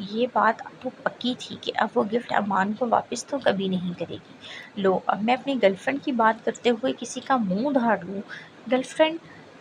یہ بات اب وہ پکی تھی کہ اب وہ گفٹ امان کو واپس تو کبھی نہیں کرے گی۔ لو اب میں اپنی گرل فرینڈ کی بات کرتے ہوئے کسی کا منہ دھاڑ لوں؟ گرل فرینڈ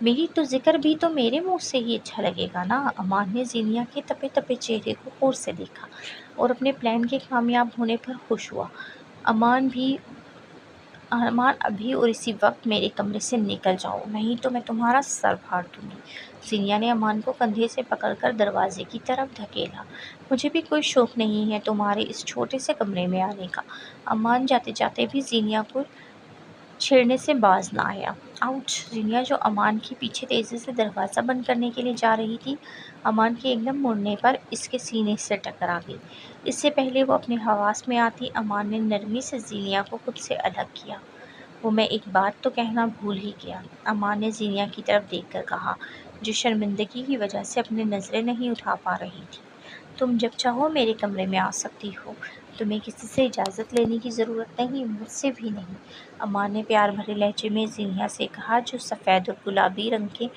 میری تو ذکر بھی تو میرے منہ سے ہی اچھا لگے گا نا۔ امان نے زینیا کے تپے تپے چہرے کو غور سے دیکھا اور اپنے پلان کے کامیاب ہونے پر خوش ہوا۔ امان ابھی اور اسی وقت میرے کمرے سے نکل جاؤ، نہیں تو میں تمہارا سر پھاڑ دوں گی۔ زینیا نے امان کو کندھے سے پکڑ کر دروازے کی طرف دھکیلا۔ مجھے بھی کوئی شوق نہیں ہے تمہارے اس چھوٹے سے کمرے میں آنے کا۔ امان جاتے جاتے بھی زینیا کو چھیڑنے سے باز نہ آیا۔ آؤچ! زینیا جو امان کے پیچھے تیزی سے دروازہ بند کرنے کے لیے جا رہی تھی، امان کے ایک دم مڑنے پر اس کے سینے سے ٹکرا گئی۔ اس سے پہلے وہ اپنے حواس میں آتی، امان نے نرمی سے زینیا کو خود سے الگ کیا۔ وہ میں ایک بات تو کہنا بھول ہی گیا، امان نے زینیا کی طرف دیکھ کر کہا، جو شرمندگی کی وجہ سے اپنی نظریں نہیں اٹھا پا رہی تھی۔ تم جب چاہو میرے کمرے میں آ سکتی ہو، تمہیں کسی سے اجازت لینے کی ضرورت نہیں، مجھ سے بھی نہیں، امان نے پیار بھرے لہجے میں زینیا سے کہا، جو سفید اور گلابی رنگ کے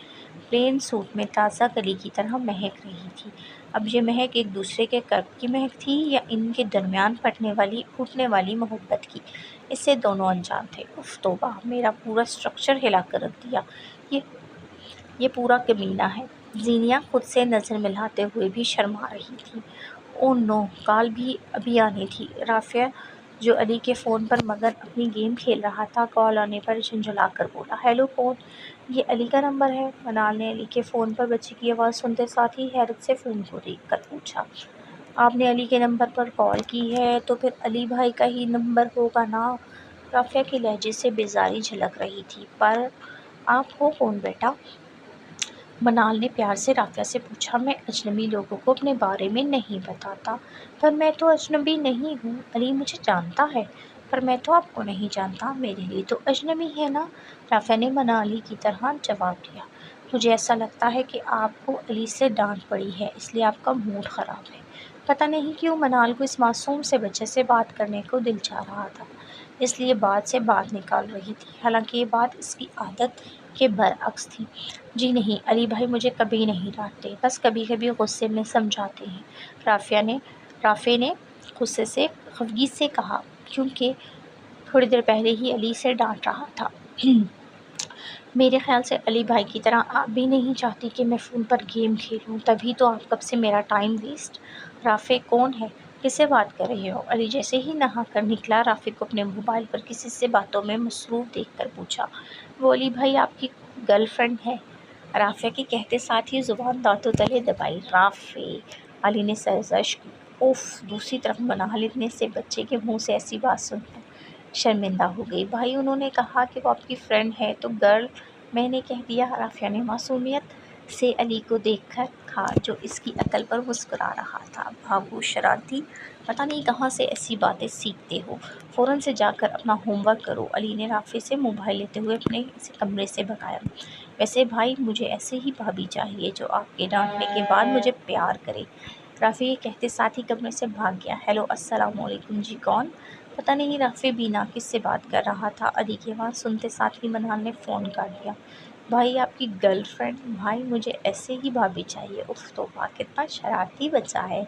پلین سوٹ میں تازہ کلی کی طرح مہک رہی تھی۔ اب یہ مہک ایک دوسرے کے قرب کی مہک تھی یا ان کے درمیان پھوٹنے والی محبت کی؟ اس سے دونوں انجان تھے۔ اف توبہ! میرا پورا اسٹرکچر ہلا کر رکھ دیا، یہ پورا کمینہ ہے۔ زینیا خود سے نظر ملاتے ہوئے بھی شرما رہی تھی۔ او نو! کال بھی ابھی آنی تھی۔ رافعہ جو علی کے فون پر مگن اپنی گیم کھیل رہا تھا، کال آنے پر جھنجھلا کر بولا، ہیلو کون؟ یہ علی کا نمبر ہے؟ منال نے علی کے فون پر بچے کی آواز سنتے ساتھ ہی حیرت سے فون کو دیکھ کر پوچھا، آپ نے علی کے نمبر پر کال کی ہے تو پھر علی بھائی کا ہی نمبر ہوگا نا؟ رافعہ کے لہجے سے بیزاری جھلک رہی تھی۔ پر آپ ہو کون بیٹا؟ منال نے پیار سے رافعہ سے پوچھا، میں اجنبی لوگوں کو اپنے بارے میں نہیں بتاتا۔ پر میں تو اجنبی نہیں ہوں، علی مجھے جانتا ہے، پر میں تو آپ کو نہیں جانتا، میرے لیے تو اجنبی ہے نا؟ رافعہ نے منالی کی طرح جواب دیا، مجھے ایسا لگتا ہے کہ آپ کو علی سے ڈانٹ پڑی ہے، اس لیے آپ کا موڈ خراب ہے۔ پتہ نہیں کیوں منال کو اس معصوم سے بچے سے بات کرنے کو دل چاہ رہا تھا، اس لیے بات سے بات نکال رہی تھی، حالانکہ یہ بات اس کی عادت کے برعکس تھی۔ جی نہیں، علی بھائی مجھے کبھی نہیں ڈانٹتے، بس کبھی کبھی غصے میں سمجھاتے ہیں، رافعہ نے خفگی سے کہا، کیونکہ تھوڑی دیر پہلے ہی علی سے ڈانٹ رہا تھا۔ میرے خیال سے علی بھائی کی طرح آپ بھی نہیں چاہتی کہ میں فون پر گیم کھیلوں، تبھی تو آپ کب سے میرا ٹائم ویسٹ۔ رافع کون ہے؟ کس سے بات کر رہے ہو؟ علی جیسے ہی نہا کر نکلا، رافع کو اپنے موبائل پر کسی سے باتوں میں مصروف دیکھ کر پوچھا، وہ علی بھائی آپ کی گرل فرینڈ ہے؟ رافعہ کے کہتے ساتھ ہی زبان دانتوں تلے دبائی۔ رافع! علی نے سرزنش کی۔ اوف! دوسری طرف منال اتنے سے بچے کے منہ سے ایسی بات سن کر شرمندہ ہو گئی۔ بھائی انہوں نے کہا کہ وہ آپ کی فرینڈ ہے تو گرل میں نے کہہ دیا۔ رافعہ نے معصومیت سے علی کو دیکھ کر کہا، جو اس کی عقل پر مسکرا رہا تھا، بھاگو شرارتی، پتہ نہیں کہاں سے ایسی باتیں سیکھتے ہو، فوراً سے جا کر اپنا ہوم ورک کرو۔ علی نے رافع سے موبائل لیتے ہوئے اپنے کمرے سے بھگایا۔ ویسے بھائی مجھے ایسے ہی بھابھی چاہیے جو آپ کے ڈانٹنے کے بعد مجھے پیار کرے۔ رافع یہ کہتے ساتھ ہی کمرے سے بھاگ گیا۔ ہیلو، السلام علیکم جی، کون؟ پتہ نہیں رافع بینا کس سے بات کر رہا تھا۔ علی کی آواز سنتے ساتھ ہی منال نے فون کاٹ دیا۔ بھائی آپ کی گرل فرینڈ؟ بھائی مجھے ایسے ہی بھابھی چاہیے۔ اف توبہ! کتنا شرارتی بچہ ہے۔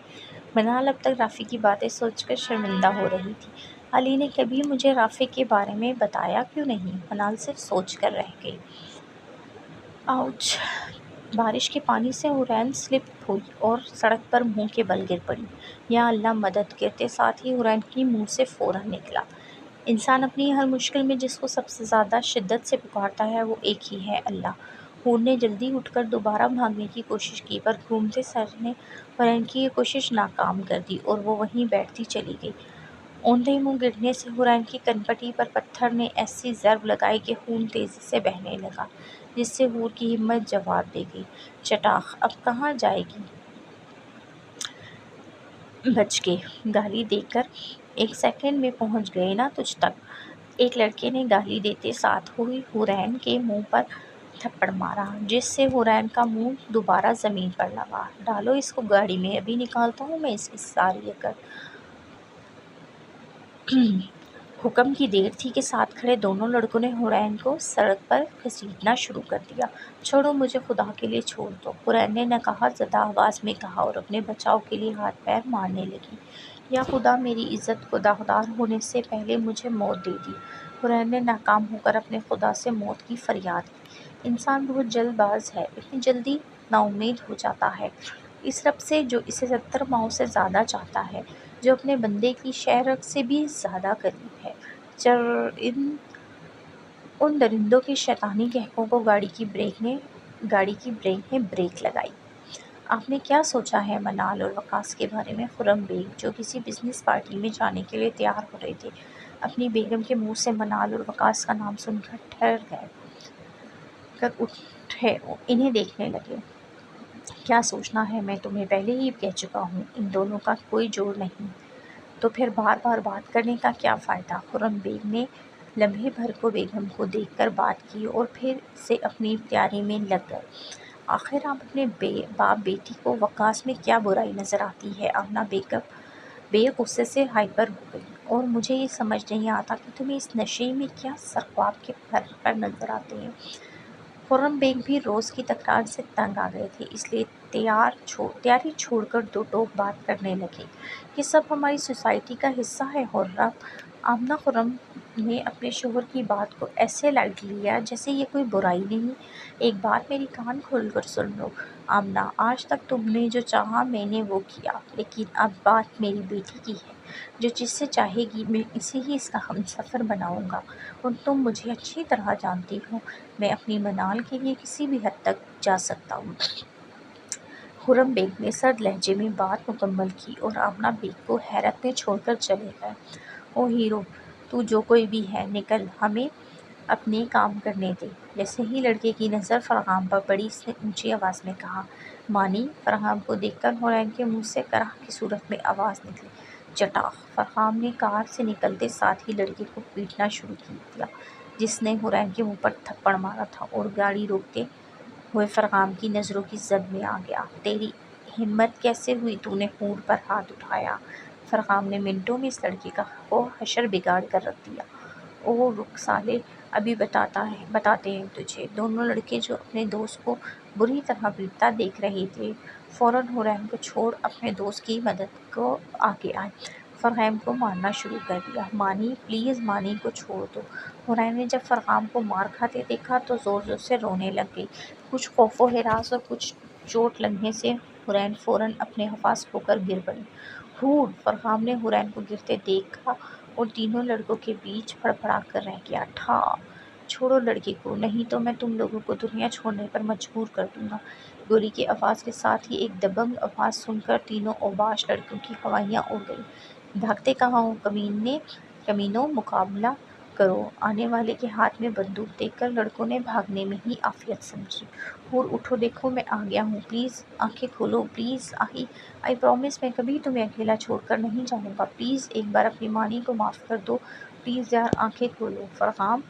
منال اب تک رافع کی باتیں سوچ کر شرمندہ ہو رہی تھی۔ علی نے کبھی مجھے رافع کے بارے میں بتایا کیوں نہیں؟ منال صرف سوچ کر رہ گئی۔ آؤچ! بارش کے پانی سے حورین سلپ ہوئی اور سڑک پر منہ کے بل گر پڑی۔ یا اللہ مدد! کہتے ساتھ ہی حورین کی منہ سے فوراً نکلا، انسان اپنی ہر مشکل میں جس کو سب سے زیادہ شدت سے پکارتا ہے وہ ایک ہی ہے، اللہ۔ حور نے جلدی اٹھ کر دوبارہ بھاگنے کی کوشش کی، پر گھومتے سر نے حورین کی یہ کوشش ناکام کر دی اور وہ وہیں بیٹھتی چلی گئی۔ اوندھے منہ گرنے سے حورین کی کنپٹی پر پتھر نے ایسی ضرب لگائی کہ خون تیزی سے بہنے لگا، جس سے حور کی ہمت جواب دے گئی، چٹاخ! اب کہاں جائے گی؟ بچ کے! گالی دے کر ایک سیکنڈ میں پہنچ گئے نا تجھ تک؟ ایک لڑکے نے گالی دیتے ساتھ ہوئی حورین کے منہ پر تھپڑ مارا، جس سے حورین کا منہ دوبارہ زمین پر لگا۔ ڈالو اس کو گاڑی میں، ابھی نکالتا ہوں میں اس کی ساری عقل۔ حکم کی دیر تھی کہ ساتھ کھڑے دونوں لڑکوں نے حرین کو سڑک پر گھسیٹنا شروع کر دیا۔ چھوڑو مجھے، خدا کے لیے چھوڑ دو، حرین نے ناقابل زدہ آواز میں کہا اور اپنے بچاؤ کے لیے ہاتھ پیر مارنے لگی۔ یا خدا، میری عزت کو داغدار ہونے سے پہلے مجھے موت دے دی۔ حرین نے ناکام ہو کر اپنے خدا سے موت کی فریاد کی۔ انسان بہت جلد باز ہے، اتنی جلدی نا امید ہو جاتا ہے اس رب سے جو اسے 70 ماؤں سے زیادہ چاہتا ہے، جو اپنے بندے کی شہرگ سے بھی زیادہ قریب ہے۔ ان درندوں کے شیطانی کہکوں کو گاڑی کی بریک نے بریک لگائی۔ آپ نے کیا سوچا ہے منال اور وقاص کے بارے میں؟ خرم بیگ، جو کسی بزنس پارٹی میں جانے کے لیے تیار ہو رہے تھے، اپنی بیگم کے منہ سے منال اور وقاص کا نام سن کر ٹھہر کر اٹھے انہیں دیکھنے لگے۔ کیا سوچنا ہے؟ میں تمہیں پہلے ہی کہہ چکا ہوں، ان دونوں کا کوئی جوڑ نہیں، تو پھر بار بار بات کرنے کا کیا فائدہ؟ خرم بیگ نے لمحے بھر کو بیگم کو دیکھ کر بات کی اور پھر سے اپنی تیاری میں لگ گئے۔ آخر آپ اپنے باپ بیٹی کو وقاص میں کیا برائی نظر آتی ہے؟ آمنہ بیگم بے غصے سے ہائپر ہو گئی۔ اور مجھے یہ سمجھ نہیں آتا کہ تمہیں اس نشے میں کیا سرخواب کے پر نظر آتے ہیں۔ خرم بیگ بھی روز کی تکرار سے تنگ آ گئے تھے، اس لیے تیاری چھوڑ کر دو ٹوک بات کرنے لگے۔ یہ سب ہماری سوسائٹی کا حصہ ہے خرم۔ آمنہ خرم نے اپنے شوہر کی بات کو ایسے لائٹلی لیا جیسے یہ کوئی برائی نہیں۔ ایک بات میری کان کھول کر سن لو آمنہ، آج تک تم نے جو چاہا میں نے وہ کیا، لیکن اب بات میری بیٹی کی ہے۔ جو چیز سے چاہے گی میں اسے ہی اس کا ہمسفر بناؤں گا، اور تم مجھے اچھی طرح جانتی ہو، میں اپنی منال کے لیے کسی بھی حد تک جا سکتا ہوں۔ خرم بیگ نے سرد لہجے میں بات مکمل کی اور آمنہ بیگ کو حیرت میں چھوڑ کر چلے گئے۔ او ہیرو، تو جو کوئی بھی ہے، نکل، ہمیں اپنے کام کرنے دے۔ جیسے ہی لڑکے کی نظر فرغام پر پڑی، اس نے اونچی آواز میں کہا، مانی۔ فرغام کو دیکھ کر حرین کے منہ سے کرہ کی صورت میں آواز نکلی، چٹاخ! فرغام نے کار سے نکلتے ساتھ ہی لڑکے کو پیٹنا شروع کیا جس نے حرین کے منہ پر تھپڑ مارا تھا، اور گاڑی روکتے ہوئے فرغام کی نظروں کی زد میں آ گیا۔ تیری ہمت کیسے ہوئی؟ تو نے حور پر ہاتھ اٹھایا۔ فرغام نے منٹوں میں اس لڑکے کو حشر بگاڑ کر رکھ دیا۔ اوہ رک سالے، ابھی بتاتے ہیں تجھے۔ دونوں لڑکے جو اپنے دوست کو بری طرح پیٹتا دیکھ رہے تھے، فوراً حرین کو چھوڑ اپنے دوست کی مدد کو آگے آئے۔ فرغام کو مارنا شروع کر دیا۔ مانی، پلیز مانی کو چھوڑ دو۔ حرین نے جب فرغام کو مار کھاتے دیکھا تو زور زور سے رونے لگ گئی۔ کچھ خوف و ہراس اور کچھ چوٹ لگنے سے حرین فوراً اپنے حواس کھو کر گر پڑی۔ حور! فرغام نے حرین کو گرتے دیکھا اور تینوں لڑکوں کے بیچ پھڑپھڑا کر رہ گیا۔ ٹھا! چھوڑو لڑکے کو، نہیں تو میں تم لوگوں کو دنیا چھوڑنے پر مجبور کر دوں گا۔ گولی کی آواز کے ساتھ ہی ایک دبنگ آواز سن کر تینوں اوباش لڑکوں کی ہوائیاں اڑ گئیں۔ بھاگتے کہاں ہو کمینوں، مقابلہ کرو! آنے والے کے ہاتھ میں بندوق دیکھ کر لڑکوں نے بھاگنے میں ہی عافیت سمجھی۔ حور اٹھو، دیکھو میں آ گیا ہوں، پلیز آنکھیں کھولو، پلیز، آئی پرامس میں کبھی تمہیں اکیلا چھوڑ کر نہیں جاؤں گا، پلیز ایک بار اپنی مانی کو معاف کر دو، پلیز یار، آنکھیں کھولو۔ فرغام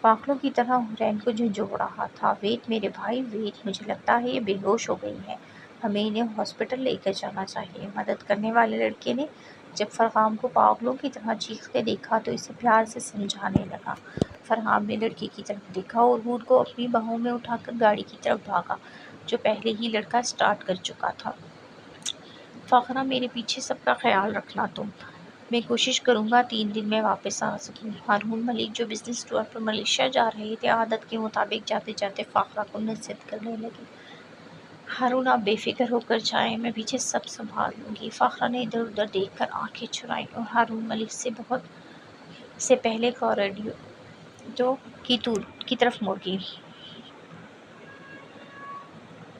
پاگلوں کی طرح حرین کو جھنجھوڑ رہا تھا۔ ویٹ میرے بھائی، ویٹ، مجھے لگتا ہے یہ بے ہوش ہو گئی ہیں، ہمیں انہیں ہاسپٹل لے کر جانا چاہیے۔ مدد کرنے والے لڑکے نے جب فرغام کو پاگلوں کی طرح چیختے دیکھا تو اسے پیار سے سمجھانے لگا۔ فرغام نے لڑکے کی طرف دیکھا اور حور کو اپنی باہوں میں اٹھا کر گاڑی کی طرف بھاگا جو پہلے ہی لڑکا اسٹارٹ کر چکا تھا۔ فاخرہ، میرے پیچھے سب کا خیال رکھنا تم۔ میں کوشش کروں گا 3 دن میں واپس آ سکوں۔ ہارون ملک جو بزنس ٹور پر ملیشیا جا رہے تھے، عادت کے مطابق جاتے جاتے فاخرہ کو نصیحت کرنے لگے۔ ہارون، آپ بے فکر ہو کر جائیں، میں پیچھے سب سنبھال لوں گی۔ فاخرہ نے ادھر ادھر دیکھ کر آنکھیں چرائیں اور ہارون ملک سے پہلے کوریڈور کی طرف مڑ گئی۔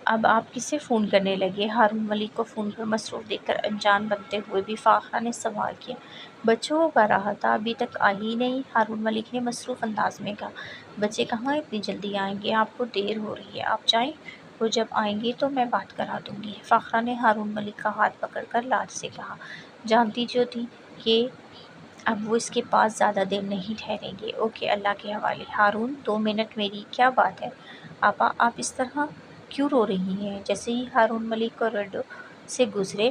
اب آپ کسے فون کرنے لگے؟ ہارون ملک کو فون پر مصروف دیکھ کر انجان بنتے ہوئے بھی فاخرہ نے سوال کیا۔ بچوں کو کر رہا تھا، ابھی تک آئی ہی نہیں، ہارون ملک نے مصروف انداز میں کہا۔ بچے کہاں اتنی جلدی آئیں گے، آپ کو دیر ہو رہی ہے، آپ جائیں، وہ جب آئیں گے تو میں بات کرا دوں گی۔ فاخرہ نے ہارون ملک کا ہاتھ پکڑ کر لاڈ سے کہا۔ جانتی جو تھی کہ اب وہ اس کے پاس زیادہ دیر نہیں ٹھہریں گے۔ اوکے، اللہ کے حوالے۔ ہارون، 2 منٹ میری کیا بات ہے؟ آپا، آپ اس طرح کیوں رو رہی ہیں؟ جیسے ہی ہارون ملک کوریڈور سے گزرے